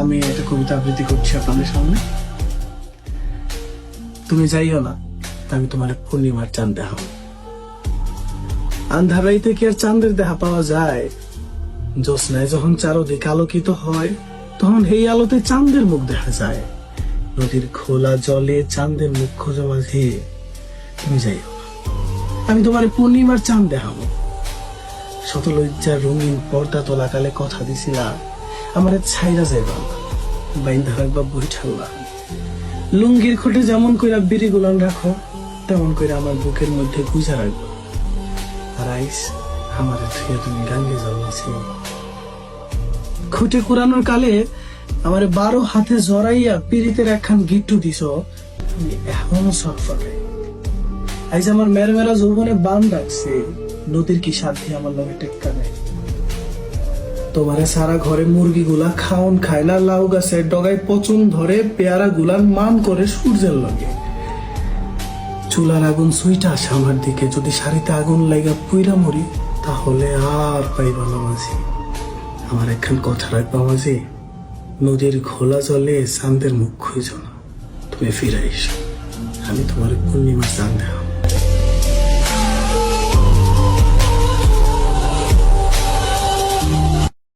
আমি একটা কবিতা আবৃত্তি করছি আপনাদের সামনে। তুমি যাইও না, আমি তোমার পূর্ণিমার চাঁদ দেখাবো। আন্ধার রাইতে কি আর চাঁদের দেখা পাওয়া যায়? জ্যোৎস্নায় যখন চারদিক আলোকিত হয়, তখন এই আলোতে চাঁদের মুখ দেখা যায়। নদীর খোলা জলে চাঁদের মুখ খোঁজা মাঝে তুমি যাইও না, আমি তোমার পূর্ণিমার চাঁদ দেখাবো। শত লজ্জার রঙিন পর্দা তোলাকালে কথা দিছিলাম, আমার ছাইরা যাইবা বাইন্ধা রাখবা বৈঠাল্লা। লুঙ্গির খোটে যেমন কইরা বিড়ি গুলান রাখো, তেমন কইরা আমার বুকের মধ্যে গুজা রাখবো। আর আইস আমার থুয়ে তুমি গাঙ্গে যাওয়াছি। খুঁটে কুড়ানোর কালে আমার 12 হাতে জড়াইয়া পিড়িতের একখান গিট্টু দিছ, আমি এখনো সব ফাটাই। আইজ আমার মেরমেরা যৌবনে বান রাখছে, নদীর কি সাথে আমার লগে টেক্কা নেই। তোমারে সারা ঘরে মুরগি গুলা খাওন খায় না, লাউ গাছের ডগায় পচন ধরে, পেয়ারা গুলার মান করে সূর্যের লগে। চুলার আগুন সুইটা আসে আমার দিকে, যদি শাড়িতে আগুন লাগা পুইরা মরি, তাহলে আর পাইবা না মাঝি। আমার একখান কথা রাখবা মাঝি, নদীর খোলা জলে চাঁদের মুখ খুঁজো না, তুমি ফিরে এসো, আমি তোমার পূর্ণিমা চাঁদ দেখাবো।